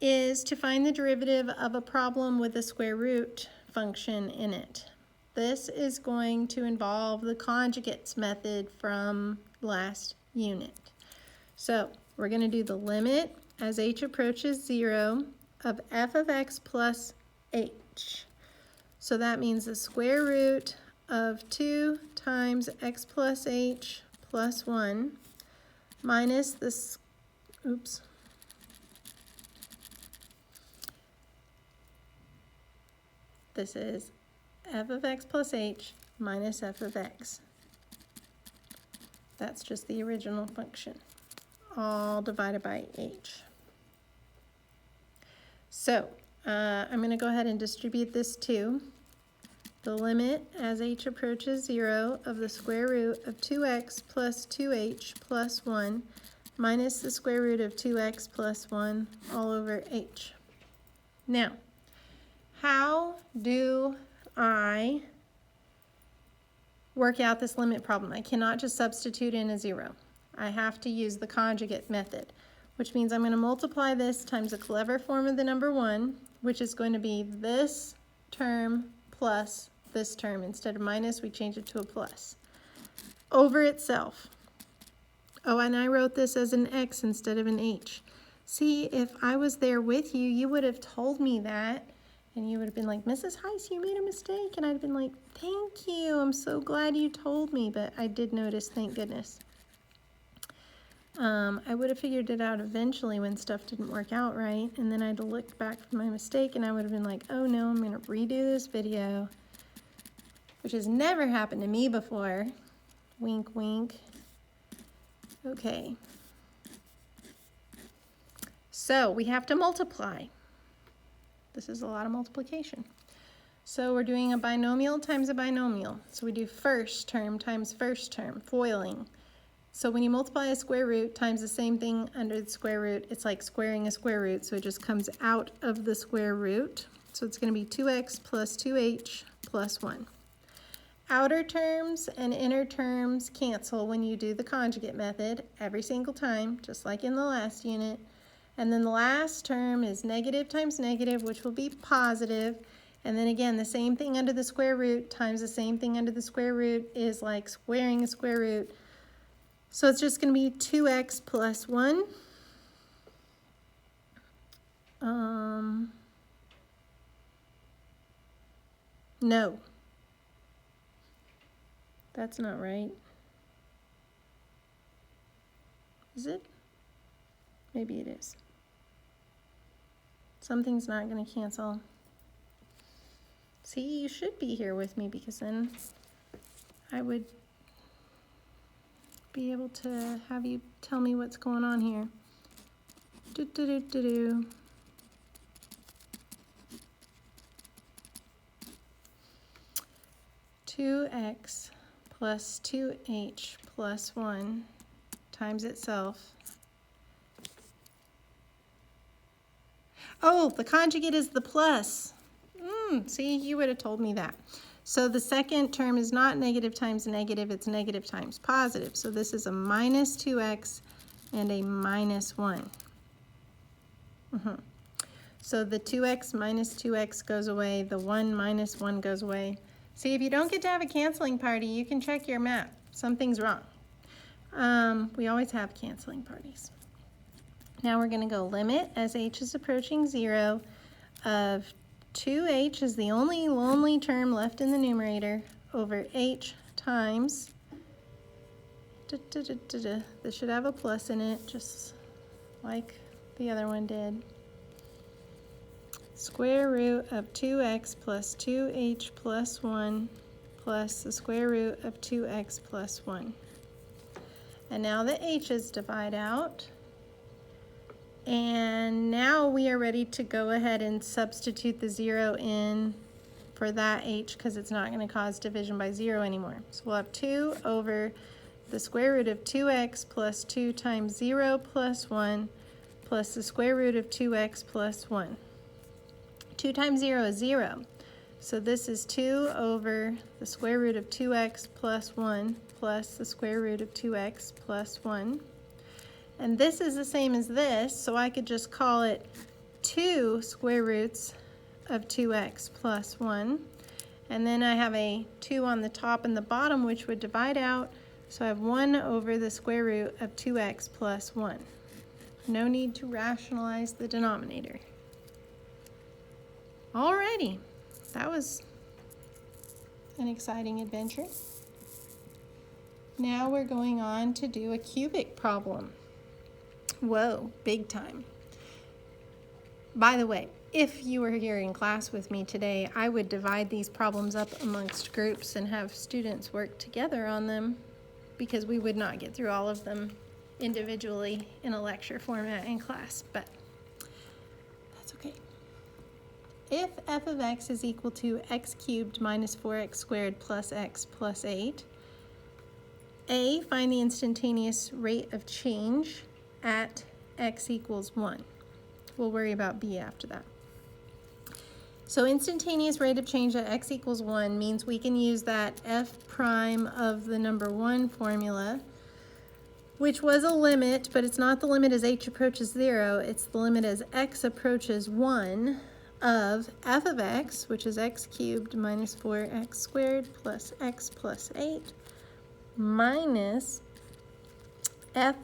is to find the derivative of a problem with a square root function in it. This is going to involve the conjugates method from last unit. So we're going to do the limit as h approaches 0 of f of x plus h. So that means the square root of 2 times x plus h plus 1 minus this, this is f of x plus h minus f of x. That's just the original function, all divided by h. So I'm going to go ahead and distribute this too. The limit as h approaches 0 of the square root of 2x plus 2h plus 1 minus the square root of 2x plus 1 all over h. Now, how do I work out this limit problem? I cannot just substitute in a 0. I have to use the conjugate method, which means I'm going to multiply this times a clever form of the number 1, which is going to be this term plus this term. Instead of minus, we change it to a plus, over itself. Oh, and I wrote this as an x instead of an h. See, if I was there with you, you would have told me that, and you would have been like, Mrs. Heiss, you made a mistake. And I'd have been like, thank you, I'm so glad you told me, but I did notice, thank goodness. I would have figured it out eventually when stuff didn't work out right, and then I'd have looked back from my mistake, and I would have been like, oh no, I'm gonna redo this video, which has never happened to me before. Wink, wink. Okay. So we have to multiply. This is a lot of multiplication. So we're doing a binomial times a binomial. So we do first term times first term, foiling. So when you multiply a square root times the same thing under the square root, it's like squaring a square root, so it just comes out of the square root. So it's going to be 2x plus 2h plus 1. Outer terms and inner terms cancel when you do the conjugate method every single time, just like in the last unit. And then the last term is negative times negative, which will be positive. And then again, the same thing under the square root times the same thing under the square root is like squaring a square root. So it's just going to be 2x plus 1. No. That's not right. Is it? Maybe it is. Something's not going to cancel. See, you should be here with me because then I would be able to have you tell me what's going on here. 2x plus 2h plus 1 times itself. Oh, the conjugate is the plus. See, you would have told me that. So the second term is not negative times negative, it's negative times positive. So this is a minus 2x and a minus 1. So the 2x minus 2x goes away, the 1 minus 1 goes away. See, if you don't get to have a canceling party, you can check your map. Something's wrong. We always have canceling parties. Now we're going to go limit as h is approaching 0 of 2h is the only lonely term left in the numerator over h times, this should have a plus in it, just like the other one did, square root of 2x plus 2h plus 1 plus the square root of 2x plus 1. And now the h's divide out. And now we are ready to go ahead and substitute the 0 in for that h because it's not going to cause division by 0 anymore. So we'll have 2 over the square root of 2x plus 2 times 0 plus 1 plus the square root of 2x plus 1. 2 times 0 is 0. So this is 2 over the square root of 2x plus 1 plus the square root of 2x plus 1. And this is the same as this, so I could just call it 2 square roots of 2x plus 1. And then I have a 2 on the top and the bottom, which would divide out. So I have 1 over the square root of 2x plus 1. No need to rationalize the denominator. Alrighty, that was an exciting adventure. Now we're going on to do a cubic problem. Whoa, big time. By the way, if you were here in class with me today, I would divide these problems up amongst groups and have students work together on them, because we would not get through all of them individually in a lecture format in class, but that's okay. If f of x is equal to x cubed minus 4x squared plus x plus 8, A, find the instantaneous rate of change at x equals 1. We'll worry about B after that. So instantaneous rate of change at x equals 1 means we can use that f prime of the number 1 formula, which was a limit, but it's not the limit as h approaches 0, it's the limit as x approaches 1 of f of x, which is x cubed minus 4x squared plus x plus 8, minus f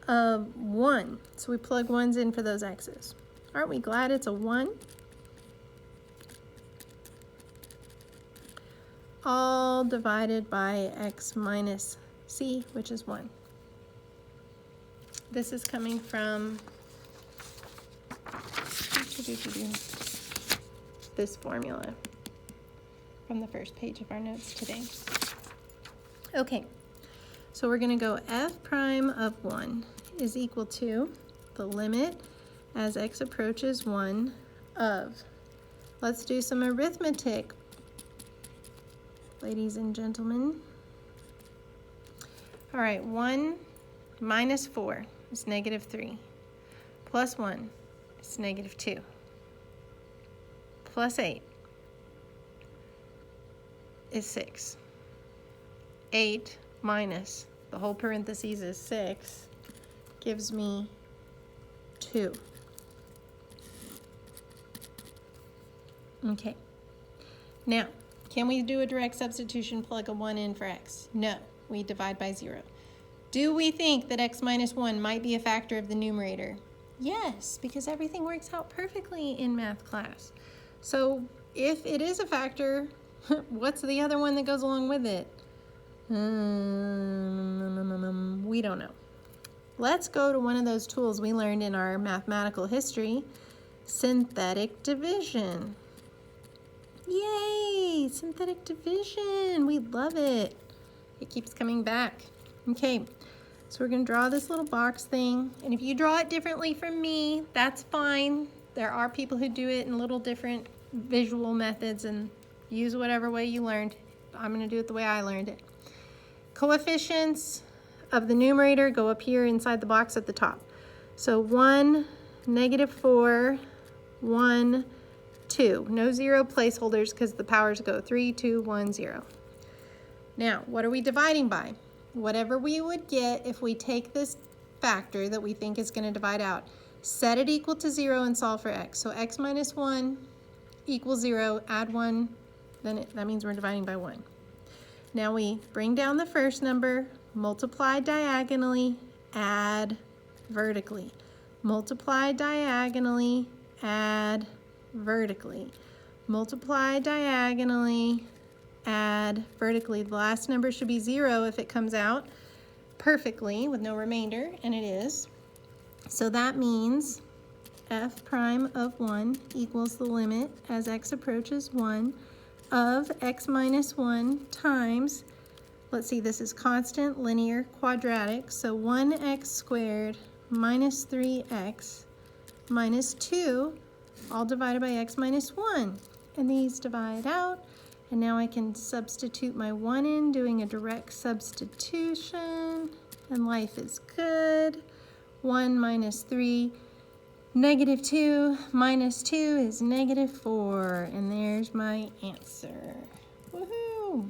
of 1. So we plug 1s in for those x's. Aren't we glad it's a 1? All divided by x minus c, which is 1. This is coming from this formula from the first page of our notes today. Okay, so we're going to go f prime of 1 is equal to the limit as x approaches 1 of, let's do some arithmetic, ladies and gentlemen. All right, 1 minus 4 is negative 3, plus 1 is negative 2, plus 8 is 6. 8 minus the whole parentheses is 6 gives me 2. Okay. Now, can we do a direct substitution, plug a 1 in for x? No, we divide by 0. Do we think that x minus 1 might be a factor of the numerator? Yes, because everything works out perfectly in math class. So if it is a factor, what's the other one that goes along with it? We don't know. Let's go to one of those tools we learned in our mathematical history, synthetic division. Yay, synthetic division, we love it. It keeps coming back. Okay, so we're gonna draw this little box thing, and if you draw it differently from me, that's fine. There are people who do it in little different visual methods and use whatever way you learned. I'm gonna do it the way I learned it. Coefficients of the numerator go up here inside the box at the top. So 1, negative 4, 1, 2. No 0 placeholders because the powers go 3, 2, 1, 0. Now, what are we dividing by? Whatever we would get if we take this factor that we think is going to divide out, set it equal to 0 and solve for x. So x minus 1 equals 0, add 1, then that means we're dividing by 1. Now we bring down the first number, multiply diagonally, add vertically. Multiply diagonally, add vertically. Multiply diagonally, add vertically. The last number should be 0 if it comes out perfectly with no remainder, and it is. So that means f prime of 1 equals the limit as x approaches 1 of x minus 1 times, let's see, this is constant, linear, quadratic, so 1x squared minus 3x minus 2, all divided by x minus 1. And these divide out, and now I can substitute my 1 in, doing a direct substitution, and life is good. 1 minus 3, negative 2 minus 2 is negative 4, and there's my answer. Woohoo!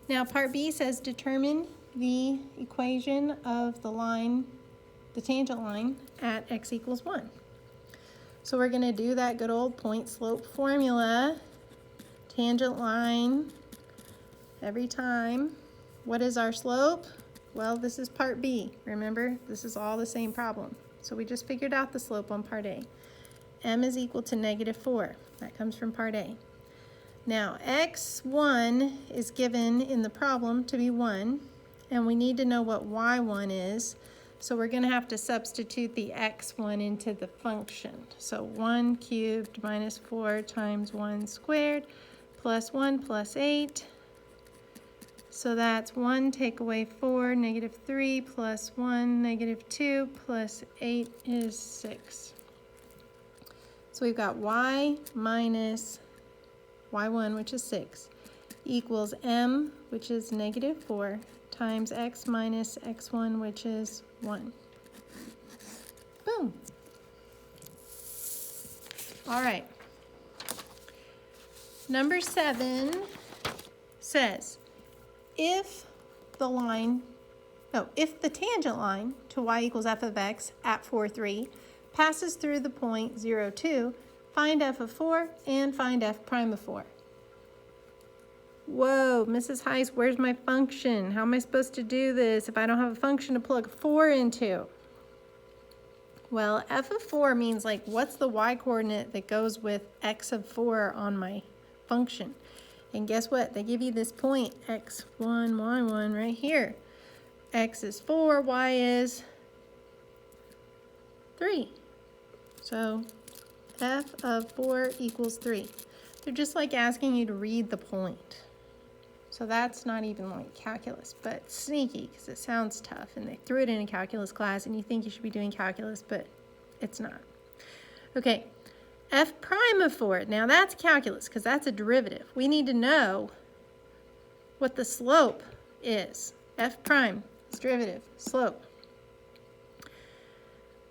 Now part B says determine the equation of the line, the tangent line at x equals 1. So we're going to do that good old point slope formula. Tangent line every time. What is our slope? Well, this is part B. Remember, this is all the same problem. So we just figured out the slope on part A. M is equal to negative 4. That comes from part A. Now, x1 is given in the problem to be 1, and we need to know what y1 is. So we're going to have to substitute the x1 into the function. So 1 cubed minus 4 times 1 squared plus 1 plus 8. So that's 1 take away 4, negative 3 plus 1, negative 2 plus 8 is 6. So we've got y minus y1, which is 6, equals m, which is negative 4, times x minus x1, which is 1. Boom. All right. Number 7 says, if the tangent line to y equals f of x at 4, 3 passes through the point 0, 2, find f of 4 and find f prime of 4. Whoa, Mrs. Heiss, where's my function? How am I supposed to do this if I don't have a function to plug 4 into? Well, f of 4 means, like, what's the y-coordinate that goes with x of 4 on my function? And guess what? They give you this point, x1, y1, right here. X is 4, y is 3. So f of 4 equals 3. They're just like asking you to read the point. So that's not even like calculus, but sneaky because it sounds tough. And they threw it in a calculus class and you think you should be doing calculus, but it's not. Okay. F prime of 4, now that's calculus because that's a derivative. We need to know what the slope is. F prime is derivative, slope.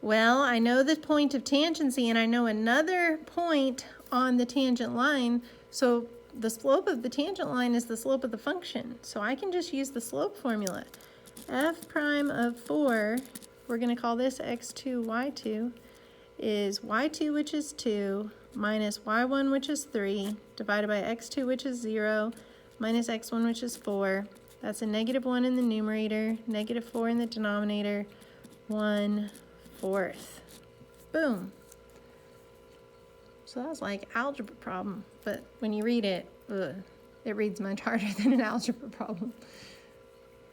Well, I know the point of tangency and I know another point on the tangent line, so the slope of the tangent line is the slope of the function. So I can just use the slope formula. F prime of 4, we're going to call this x2, y2, is y2, which is 2, minus y1, which is 3, divided by x2, which is 0, minus x1, which is 4. That's a negative 1 in the numerator, negative 4 in the denominator, 1/4. Boom. So that was like algebra problem, but when you read it, it reads much harder than an algebra problem.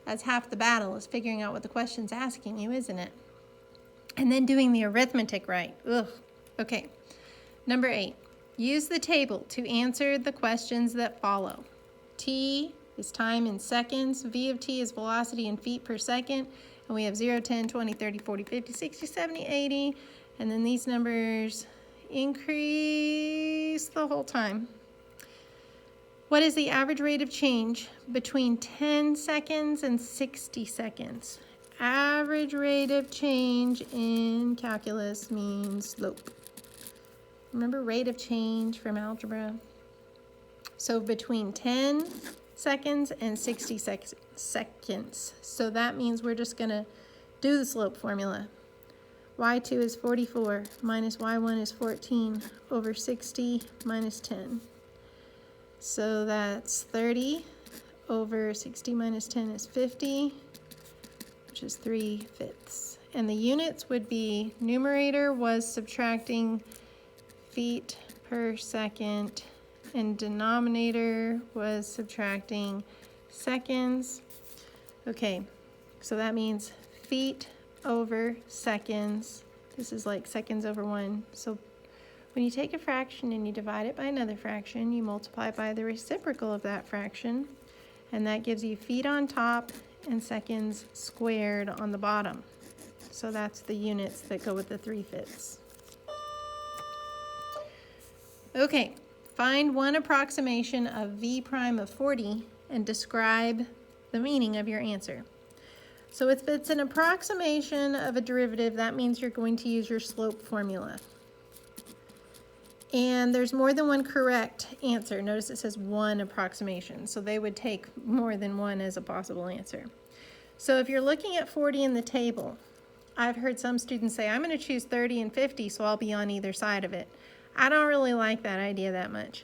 That's half the battle, is figuring out what the question's asking you, isn't it? And then doing the arithmetic right. Ugh. Okay. Number 8. Use the table to answer the questions that follow. T is time in seconds. V of t is velocity in feet per second. And we have 0, 10, 20, 30, 40, 50, 60, 70, 80. And then these numbers increase the whole time. What is the average rate of change between 10 seconds and 60 seconds? Average rate of change in calculus means slope. Remember rate of change from algebra? So between 10 seconds and 60 seconds. So that means we're just going to do the slope formula. y2 is 44 minus y1 is 14 over 60 minus 10. So that's 30 over 60 minus 10 is 50. Which is 3/5. And the units would be, numerator was subtracting feet per second, and denominator was subtracting seconds. Okay, so that means feet over seconds. This is like seconds over 1. So when you take a fraction and you divide it by another fraction, you multiply by the reciprocal of that fraction, and that gives you feet on top and seconds squared on the bottom. So that's the units that go with the 3/5. Okay, find one approximation of v prime of 40 and describe the meaning of your answer. So if it's an approximation of a derivative, that means you're going to use your slope formula. And there's more than one correct answer. Notice it says one approximation, so they would take more than one as a possible answer. So if you're looking at 40 in the table, I've heard some students say, I'm going to choose 30 and 50, so I'll be on either side of it. I don't really like that idea that much.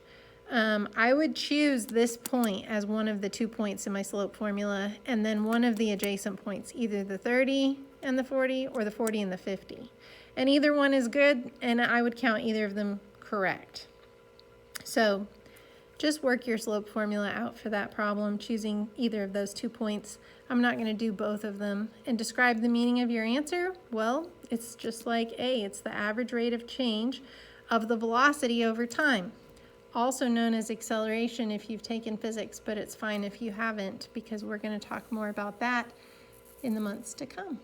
I would choose this point as one of the 2 points in my slope formula, and then one of the adjacent points, either the 30 and the 40 or the 40 and the 50. And either one is good, and I would count either of them correct. So just work your slope formula out for that problem, choosing either of those 2 points. I'm not going to do both of them. And describe the meaning of your answer? Well, it's just like A. It's the average rate of change of the velocity over time, also known as acceleration if you've taken physics, but it's fine if you haven't, because we're going to talk more about that in the months to come.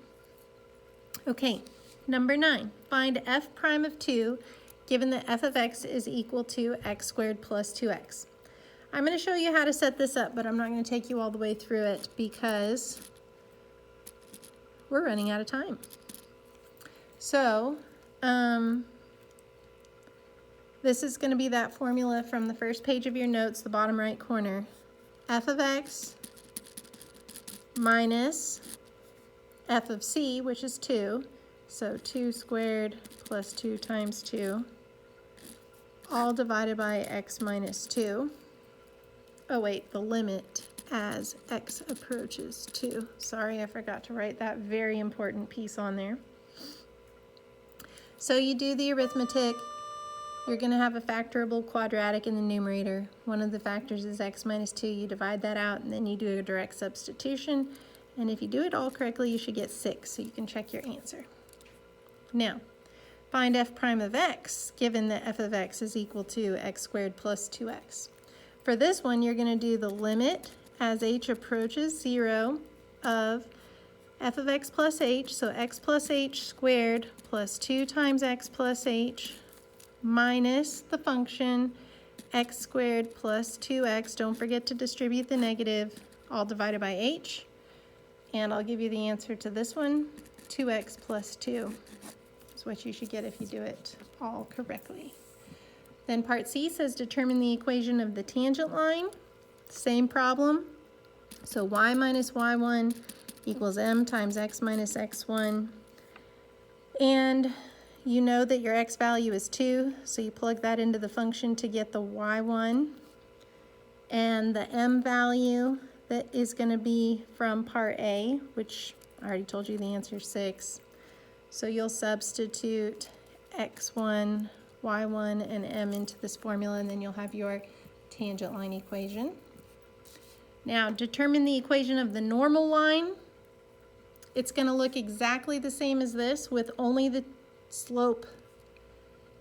Okay, number 9. Find f prime of 2 given that f of x is equal to x squared plus 2x. I'm going to show you how to set this up, but I'm not going to take you all the way through it because we're running out of time. So, this is going to be that formula from the first page of your notes, the bottom right corner. F of x minus f of c, which is 2. So 2 squared plus 2 times 2, all divided by x minus 2. Oh wait, the limit as x approaches 2. Sorry, I forgot to write that very important piece on there. So you do the arithmetic. You're going to have a factorable quadratic in the numerator. One of the factors is x minus 2. You divide that out, and then you do a direct substitution. And if you do it all correctly, you should get 6, so you can check your answer. Now, find f prime of x, given that f of x is equal to x squared plus 2x. For this one, you're going to do the limit as h approaches 0 of f of x plus h, so x plus h squared plus 2 times x plus h minus the function x squared plus 2x. Don't forget to distribute the negative, all divided by h. And I'll give you the answer to this one. 2x plus 2 is what you should get if you do it all correctly. Then part C says determine the equation of the tangent line. Same problem. So y minus y1 equals m times x minus x1. And you know that your x value is 2, so you plug that into the function to get the y1. And the m value that is going to be from part A, which I already told you the answer is 6. So you'll substitute x1, y1, and m into this formula, and then you'll have your tangent line equation. Now, determine the equation of the normal line. It's going to look exactly the same as this, with only the slope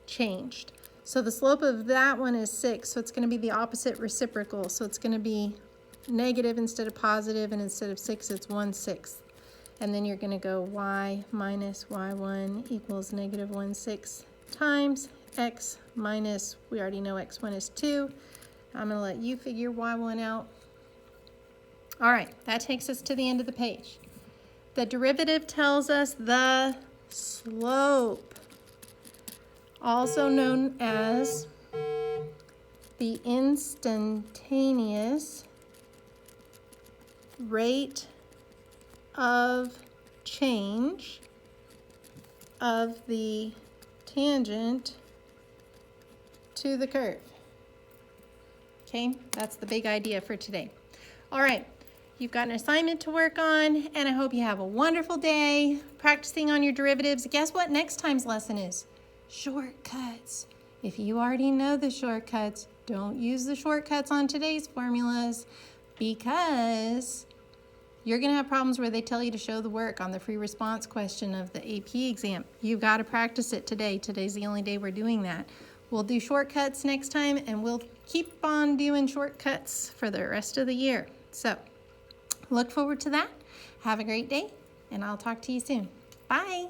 changed. So the slope of that one is 6, so it's going to be the opposite reciprocal. So it's going to be negative instead of positive, and instead of 6, it's 1/6. And then you're going to go y minus y1 equals negative 1/6 times x minus, we already know x1 is 2. I'm going to let you figure y1 out. All right, that takes us to the end of the page. The derivative tells us the slope, also known as the instantaneous rate of change of the tangent to the curve. Okay, that's the big idea for today. All right, you've got an assignment to work on, and I hope you have a wonderful day practicing on your derivatives. Guess what next time's lesson is? Shortcuts. If you already know the shortcuts, don't use the shortcuts on today's formulas, because you're going to have problems where they tell you to show the work on the free response question of the AP exam. You've got to practice it today. Today's the only day we're doing that. We'll do shortcuts next time, and we'll keep on doing shortcuts for the rest of the year. So look forward to that. Have a great day, and I'll talk to you soon. Bye.